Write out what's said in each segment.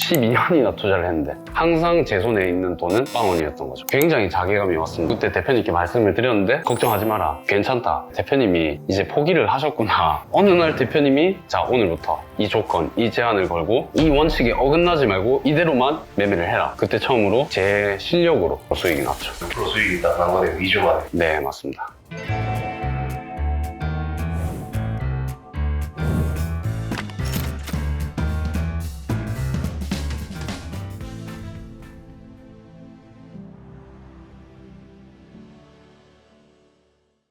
12년이나 투자를 했는데 항상 제 손에 있는 돈은 0원이었던 거죠. 굉장히 자괴감이 왔습니다. 그때 대표님께 말씀을 드렸는데 걱정하지 마라, 괜찮다. 대표님이 이제 포기를 하셨구나. 어느 날 대표님이 자, 오늘부터 이 조건, 이 제한을 걸고 이 원칙에 어긋나지 말고 이대로만 매매를 해라. 그때 처음으로 제 실력으로 수익이 났죠. 앞으로 수익이 딱 난 거네요. 2주 만에. 네, 맞습니다.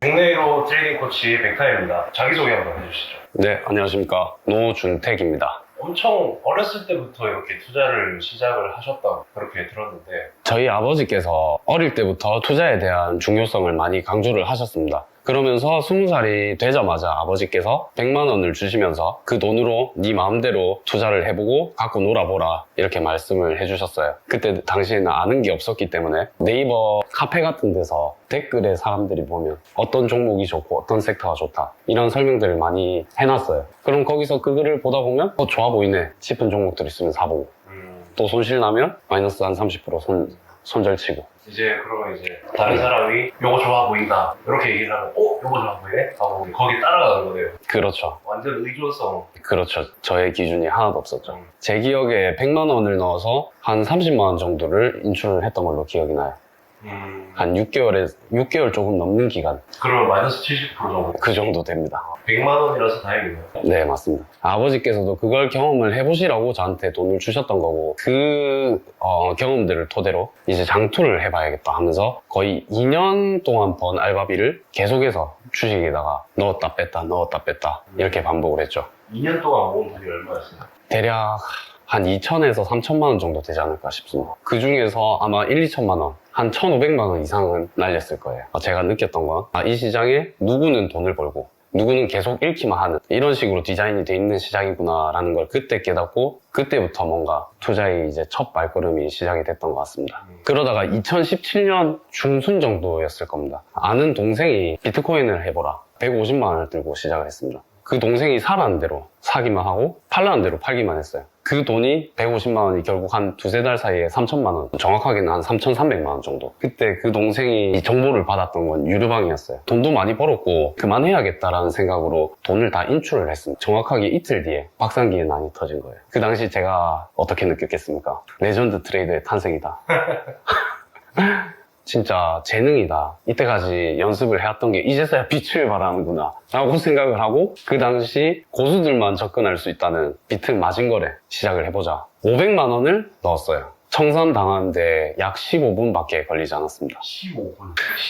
국내로 트레이딩 코치 백타입니다. 자기소개 한번 해주시죠. 네, 안녕하십니까. 노준택입니다. 엄청 어렸을 때부터 이렇게 투자를 시작을 하셨다고 그렇게 들었는데 저희 아버지께서 어릴 때부터 투자에 대한 중요성을 많이 강조를 하셨습니다. 그러면서 20살이 되자마자 아버지께서 100만 원을 주시면서 그 돈으로 네 마음대로 투자를 해보고 갖고 놀아보라 이렇게 말씀을 해주셨어요. 그때 당시에는 아는 게 없었기 때문에 네이버 카페 같은 데서 댓글에 사람들이 보면 어떤 종목이 좋고 어떤 섹터가 좋다 이런 설명들을 많이 해놨어요. 그럼 거기서 그 글을 보다 보면 좋아 보이네 싶은 종목들 있으면 사보고 또 손실 나면 마이너스 한 30% 손절치고. 이제 그러면 이제 다른 사람이 요거 좋아 보인다 이렇게 얘기를 하면 요거 좋아 보이네? 하고 거기 따라가는 거네요. 그렇죠. 완전 의존성. 그렇죠. 저의 기준이 하나도 없었죠. 제 기억에 100만 원을 넣어서 한 30만 원 정도를 인출을 했던 걸로 기억이 나요. 한 6개월 조금 넘는 기간. 그러면 마이너스 70% 정도. 그 정도 됩니다. 100만 원이라서 다행이네요. 네, 맞습니다. 아버지께서도 그걸 경험을 해보시라고 저한테 돈을 주셨던 거고 그 경험들을 토대로 이제 장투를 해봐야겠다 하면서 거의 2년 동안 번 알바비를 계속해서 주식에다가 넣었다 뺐다 이렇게 반복을 했죠. 2년 동안 모은 돈이 얼마였어요? 대략 한 2천에서 3천만 원 정도 되지 않을까 싶습니다. 그 중에서 아마 1, 2천만 원, 한 1,500만 원 이상은 날렸을 거예요. 제가 느꼈던 건 이 시장에 누구는 돈을 벌고 누구는 계속 잃기만 하는 이런 식으로 디자인이 돼 있는 시장이구나 라는 걸 그때 깨닫고 그때부터 뭔가 투자의 이제 첫 발걸음이 시작이 됐던 것 같습니다. 그러다가 2017년 중순 정도였을 겁니다. 아는 동생이 비트코인을 해보라 150만 원을 들고 시작을 했습니다. 그 동생이 사라는 대로 사기만 하고 팔라는 대로 팔기만 했어요. 그 돈이 150만 원이 결국 한 두세 달 사이에 3천만 원, 정확하게는 한 3,300만 원 정도. 그때 그 동생이 이 정보를 받았던 건 유료방이었어요. 돈도 많이 벌었고 그만해야겠다라는 생각으로 돈을 다 인출을 했습니다. 정확하게 이틀 뒤에 박상기의 난이 터진 거예요. 그 당시 제가 어떻게 느꼈겠습니까? 레전드 트레이더의 탄생이다. 진짜 재능이다. 이때까지 연습을 해왔던 게 이제서야 빛을 발하는구나 라고 생각을 하고 그 당시 고수들만 접근할 수 있다는 비트 마진거래 시작을 해보자. 500만 원을 넣었어요. 청산 당하는데 약 15분밖에 걸리지 않았습니다. 15분.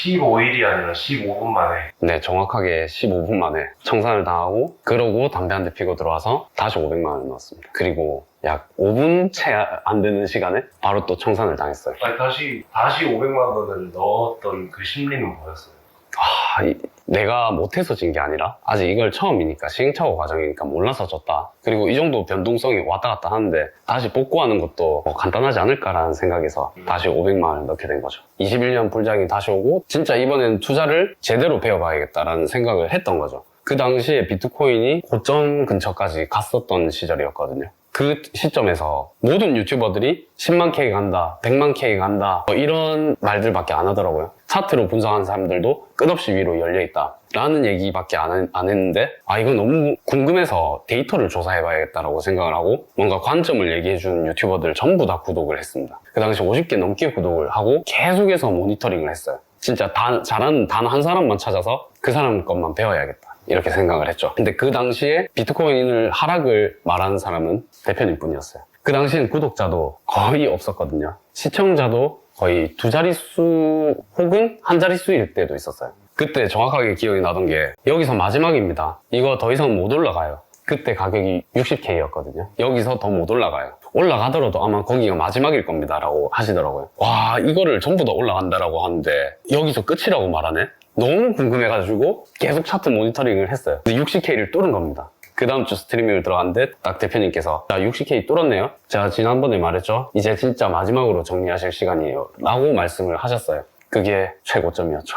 15일이 아니라 15분 만에. 네, 정확하게 15분 만에 청산을 당하고 그러고 담배 한 대 피고 들어와서 다시 500만 원을 넣었습니다. 그리고 약 5분 채 안 되는 시간에 바로 또 청산을 당했어요. 아니, 다시 500만 원을 넣었던 그 심리는 뭐였어요? 내가 못해서 진 게 아니라 아직 이걸 처음이니까 시행착오 과정이니까 몰라서 졌다. 그리고 이 정도 변동성이 왔다 갔다 하는데 다시 복구하는 것도 간단하지 않을까라는 생각에서 다시 500만 원을 넣게 된 거죠. 21년 불장이 다시 오고 진짜 이번엔 투자를 제대로 배워봐야겠다라는 생각을 했던 거죠. 그 당시에 비트코인이 고점 근처까지 갔었던 시절이었거든요. 그 시점에서 모든 유튜버들이 10만 K 간다, 100만 K 간다 이런 말들밖에 안 하더라고요. 차트로 분석하는 사람들도 끝없이 위로 열려있다 라는 얘기밖에 안 했는데 이거 너무 궁금해서 데이터를 조사해봐야겠다라고 생각을 하고 뭔가 관점을 얘기해주는 유튜버들 전부 다 구독을 했습니다. 그 당시 50개 넘게 구독을 하고 계속해서 모니터링을 했어요. 진짜 잘하는 단 한 사람만 찾아서 그 사람 것만 배워야겠다 이렇게 생각을 했죠. 근데 그 당시에 비트코인을 하락을 말하는 사람은 대표님 뿐이었어요. 그 당시엔 구독자도 거의 없었거든요. 시청자도 거의 두 자릿수 혹은 한 자릿수일 때도 있었어요. 그때 정확하게 기억이 나던 게 여기서 마지막입니다. 이거 더 이상 못 올라가요. 그때 가격이 60K였거든요. 여기서 더 못 올라가요. 올라가더라도 아마 거기가 마지막일 겁니다 라고 하시더라고요. 와, 이거를 전부 다 올라간다라고 하는데 여기서 끝이라고 말하네? 너무 궁금해가지고 계속 차트 모니터링을 했어요. 근데 60K를 뚫은 겁니다. 그 다음 주 스트리밍을 들어갔는데 딱 대표님께서 자, 60K 뚫었네요. 제가 지난번에 말했죠. 이제 진짜 마지막으로 정리하실 시간이에요 라고 말씀을 하셨어요. 그게 최고점이었죠.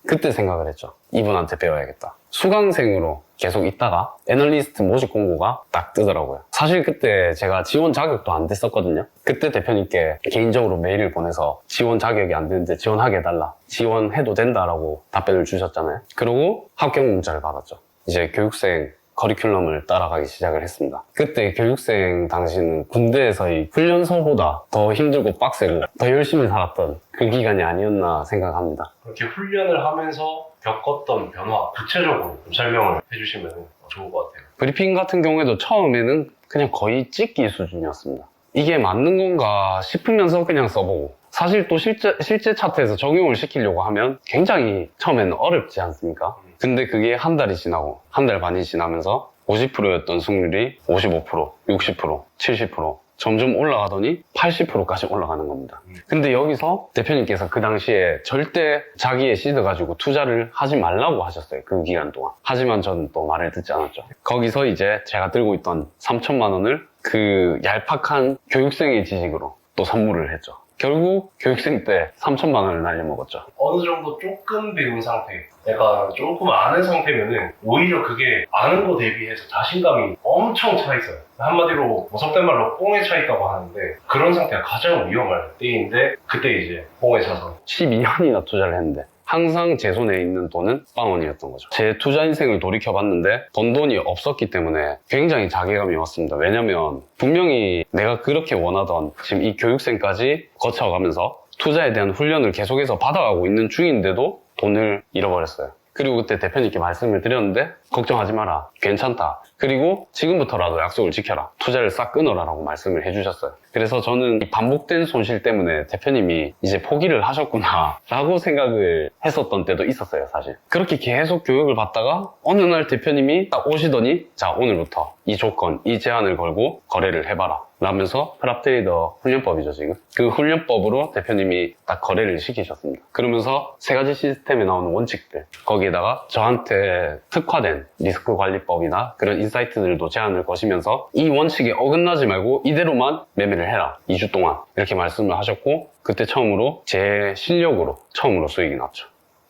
그때 생각을 했죠. 이분한테 배워야겠다. 수강생으로 계속 있다가 애널리스트 모집 공고가 딱 뜨더라고요. 사실 그때 제가 지원 자격도 안 됐었거든요. 그때 대표님께 개인적으로 메일을 보내서 지원 자격이 안 되는데 지원하게 해달라. 지원해도 된다라고 답변을 주셨잖아요. 그리고 합격 문자를 받았죠. 이제 교육생 커리큘럼을 따라가기 시작을 했습니다. 그때 교육생 당시는 군대에서의 훈련소보다 더 힘들고 빡세고 더 열심히 살았던 그 기간이 아니었나 생각합니다. 그렇게 훈련을 하면서 겪었던 변화 구체적으로 좀 설명을 해주시면 좋을 것 같아요. 브리핑 같은 경우에도 처음에는 그냥 거의 찍기 수준이었습니다. 이게 맞는 건가 싶으면서 그냥 써보고 사실 또 실제 차트에서 적용을 시키려고 하면 굉장히 처음에는 어렵지 않습니까? 근데 그게 한 달이 지나고 한 달 반이 지나면서 50%였던 승률이 55%, 60%, 70% 점점 올라가더니 80%까지 올라가는 겁니다. 근데 여기서 대표님께서 그 당시에 절대 자기의 시드 가지고 투자를 하지 말라고 하셨어요. 그 기간 동안. 하지만 저는 또 말을 듣지 않았죠. 거기서 이제 제가 들고 있던 3천만 원을 그 얄팍한 교육생의 지식으로 또 선물을 했죠. 결국 교육생 때 3천만 원을 날려먹었죠. 어느 정도 조금 배운 상태, 내가 조금 아는 상태면은 오히려 그게 아는 거 대비해서 자신감이 엄청 차 있어요. 한마디로 뭐 속된 말로 뽕에 차 있다고 하는데 그런 상태가 가장 위험할 때인데 그때 이제 뽕에 차서 12년이나 투자를 했는데 항상 제 손에 있는 돈은 0원이었던 거죠. 제 투자 인생을 돌이켜봤는데 돈이 없었기 때문에 굉장히 자괴감이 왔습니다. 왜냐면 분명히 내가 그렇게 원하던 지금 이 교육생까지 거쳐가면서 투자에 대한 훈련을 계속해서 받아가고 있는 중인데도 돈을 잃어버렸어요. 그리고 그때 대표님께 말씀을 드렸는데 걱정하지 마라, 괜찮다. 그리고 지금부터라도 약속을 지켜라, 투자를 싹 끊어라 라고 말씀을 해주셨어요. 그래서 저는 이 반복된 손실 때문에 대표님이 이제 포기를 하셨구나 라고 생각을 했었던 때도 있었어요. 사실 그렇게 계속 교육을 받다가 어느 날 대표님이 딱 오시더니 자, 오늘부터 이 조건, 이 제한을 걸고 거래를 해봐라 라면서 프랍트레이더 훈련법이죠. 지금 그 훈련법으로 대표님이 딱 거래를 시키셨습니다. 그러면서 세 가지 시스템에 나오는 원칙들, 거기에다가 저한테 특화된 리스크 관리법이나 그런 인사이트들도 제안을 거시면서 이 원칙에 어긋나지 말고 이대로만 매매를 해라, 2주 동안 이렇게 말씀을 하셨고, 그때 처음으로 제 실력으로 처음으로 수익이 났죠.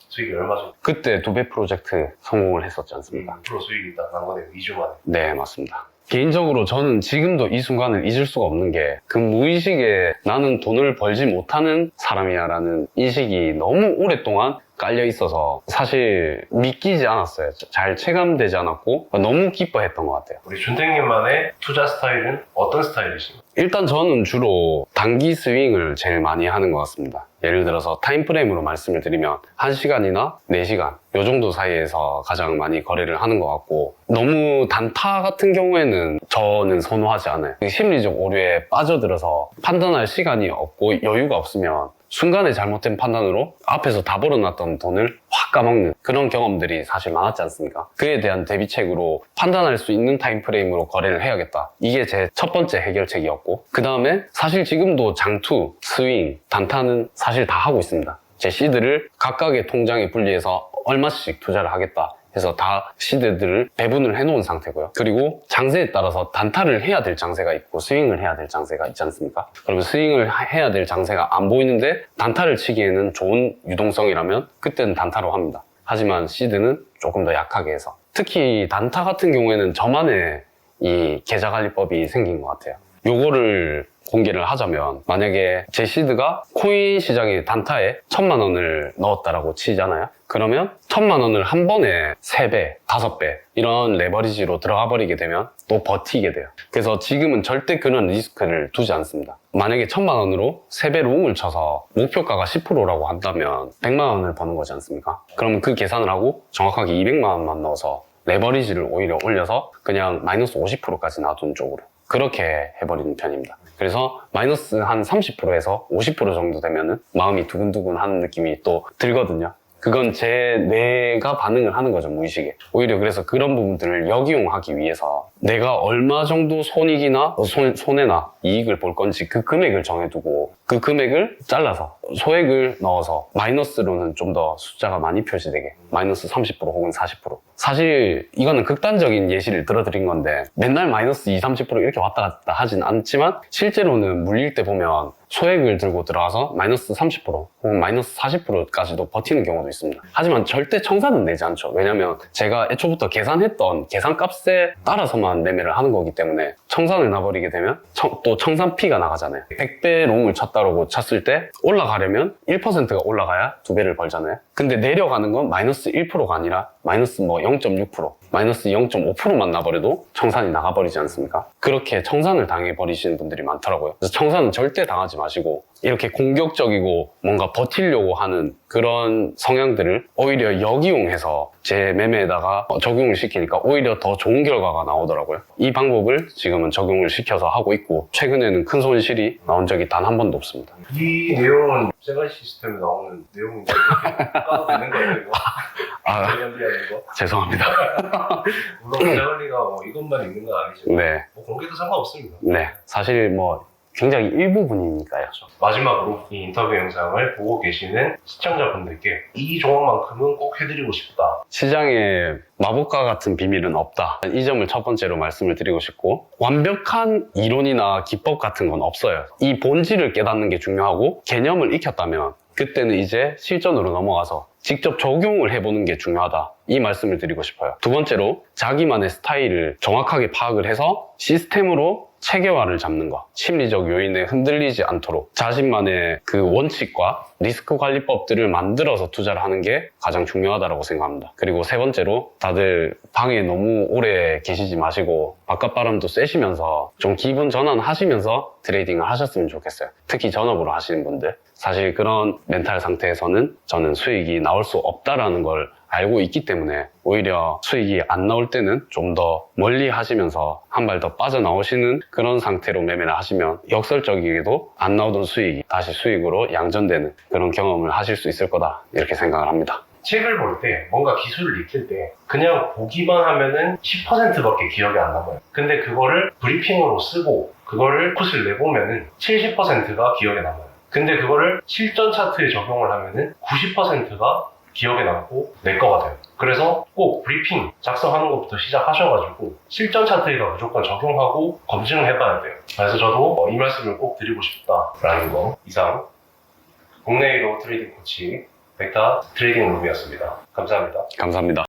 수익이 얼마 정도? 그때 2배 프로젝트 성공을 했었지 않습니까? 프로 수익이 딱 난 거네요. 2주 만에. 네, 맞습니다. 개인적으로 저는 지금도 이 순간을 잊을 수가 없는 게 그 무의식에 나는 돈을 벌지 못하는 사람이야 라는 인식이 너무 오랫동안 깔려 있어서 사실 믿기지 않았어요. 잘 체감되지 않았고 너무 기뻐했던 것 같아요. 우리 준택님만의 투자 스타일은 어떤 스타일이신가요? 일단 저는 주로 단기 스윙을 제일 많이 하는 것 같습니다. 예를 들어서 타임프레임으로 말씀을 드리면 1시간이나 4시간 요 정도 사이에서 가장 많이 거래를 하는 것 같고, 너무 단타 같은 경우에는 저는 선호하지 않아요. 심리적 오류에 빠져들어서 판단할 시간이 없고 여유가 없으면 순간에 잘못된 판단으로 앞에서 다 벌어놨던 돈을 확 까먹는 그런 경험들이 사실 많았지 않습니까? 그에 대한 대비책으로 판단할 수 있는 타임프레임으로 거래를 해야겠다. 이게 제 첫 번째 해결책이었고, 그 다음에 사실 지금도 장투, 스윙, 단타는 사실 다 하고 있습니다. 제 시드를 각각의 통장에 분리해서 얼마씩 투자를 하겠다 해서 다 시드들을 배분을 해놓은 상태고요. 그리고 장세에 따라서 단타를 해야 될 장세가 있고 스윙을 해야 될 장세가 있지 않습니까? 그러면 스윙을 해야 될 장세가 안 보이는데 단타를 치기에는 좋은 유동성이라면 그때는 단타로 합니다. 하지만 시드는 조금 더 약하게 해서, 특히 단타 같은 경우에는 저만의 이 계좌관리법이 생긴 것 같아요. 요거를 공개를 하자면, 만약에 제 시드가 코인 시장의 단타에 1,000만 원을 넣었다라고 치잖아요. 그러면 1,000만 원을 한 번에 3배, 5배 이런 레버리지로 들어가 버리게 되면 또 버티게 돼요. 그래서 지금은 절대 그런 리스크를 두지 않습니다. 만약에 1,000만 원으로 3배 롱을 쳐서 목표가가 10%라고 한다면 100만 원을 버는 거지 않습니까? 그러면 그 계산을 하고 정확하게 200만 원만 넣어서 레버리지를 오히려 올려서 그냥 마이너스 50%까지 놔둔 쪽으로 그렇게 해버리는 편입니다. 그래서 마이너스 한 30%에서 50% 정도 되면은 마음이 두근두근 하는 느낌이 또 들거든요. 그건 제 뇌가 반응을 하는 거죠, 무의식에. 오히려 그래서 그런 부분들을 역이용하기 위해서 내가 얼마 정도 손익이나 손해나 이익을 볼 건지 그 금액을 정해두고 그 금액을 잘라서 소액을 넣어서 마이너스로는 좀 더 숫자가 많이 표시되게, 마이너스 30% 혹은 40%. 사실 이거는 극단적인 예시를 들어드린 건데 맨날 마이너스 20, 30% 이렇게 왔다 갔다 하진 않지만 실제로는 물릴 때 보면 소액을 들고 들어가서 마이너스 30% 혹은 마이너스 40%까지도 버티는 경우도 있습니다. 하지만 절대 청산은 내지 않죠. 왜냐면 제가 애초부터 계산했던 계산값에 따라서만 매매를 하는 거기 때문에 청산을 놔버리게 되면 또 청산피가 나가잖아요. 100배 롱을 쳤다고 쳤을 때 올라가려면 1%가 올라가야 2배를 벌잖아요. 근데 내려가는 건 마이너스 1%가 아니라 마이너스 뭐 0.6%, 마이너스 0.5%만 나버려도 청산이 나가버리지 않습니까? 그렇게 청산을 당해버리시는 분들이 많더라고요. 그래서 청산은 절대 당하지 마시고 이렇게 공격적이고 뭔가 버티려고 하는 그런 성향들을 오히려 역이용해서 제 매매에다가 적용을 시키니까 오히려 더 좋은 결과가 나오더라고요. 이 방법을 지금은 적용을 시켜서 하고 있고 최근에는 큰 손실이 나온 적이 단 한 번도 없습니다. 이 내용은 세가 시스템에 나오는 내용인데 까도 되는 거예요 이거? 아, 관리하는 거? 죄송합니다. 물론 관리가 뭐 이것만 있는 건 아니죠. 네, 뭐 공개도 상관없습니다. 네. 사실 뭐 굉장히 일부분이니까요. 마지막으로 이 인터뷰 영상을 보고 계시는 시청자분들께 이 종목만큼은 꼭 해드리고 싶다. 시장에 마법과 같은 비밀은 없다. 이 점을 첫 번째로 말씀을 드리고 싶고 완벽한 이론이나 기법 같은 건 없어요. 이 본질을 깨닫는 게 중요하고 개념을 익혔다면 그때는 이제 실전으로 넘어가서 직접 적용을 해보는 게 중요하다. 이 말씀을 드리고 싶어요. 두 번째로 자기만의 스타일을 정확하게 파악을 해서 시스템으로 체계화를 잡는 것. 심리적 요인에 흔들리지 않도록 자신만의 그 원칙과 리스크 관리법들을 만들어서 투자를 하는 게 가장 중요하다고 생각합니다. 그리고 세 번째로 다들 방에 너무 오래 계시지 마시고 바깥바람도 쐬시면서 좀 기분 전환하시면서 트레이딩을 하셨으면 좋겠어요. 특히 전업으로 하시는 분들. 사실 그런 멘탈 상태에서는 저는 수익이 나올 수 없다라는 걸 알고 있기 때문에 오히려 수익이 안 나올 때는 좀 더 멀리 하시면서 한 발 더 빠져나오시는 그런 상태로 매매를 하시면 역설적이게도 안 나오던 수익이 다시 수익으로 양전되는 그런 경험을 하실 수 있을 거다 이렇게 생각을 합니다. 책을 볼 때 뭔가 기술을 익힐 때 그냥 보기만 하면은 10%밖에 기억이 안 남아요. 근데 그거를 브리핑으로 쓰고 그거를 컷을 내보면은 70%가 기억에 남아요. 근데 그거를 실전 차트에 적용을 하면은 90%가 기억에 남고 내 거가 돼요. 그래서 꼭 브리핑 작성하는 것부터 시작하셔가지고 실전 차트에다 무조건 적용하고 검증을 해봐야 돼요. 그래서 저도 이 말씀을 꼭 드리고 싶다라는 거. 이상 국내 1호 트레이딩 코치 벡터 트레이딩 룸이었습니다. 감사합니다. 감사합니다.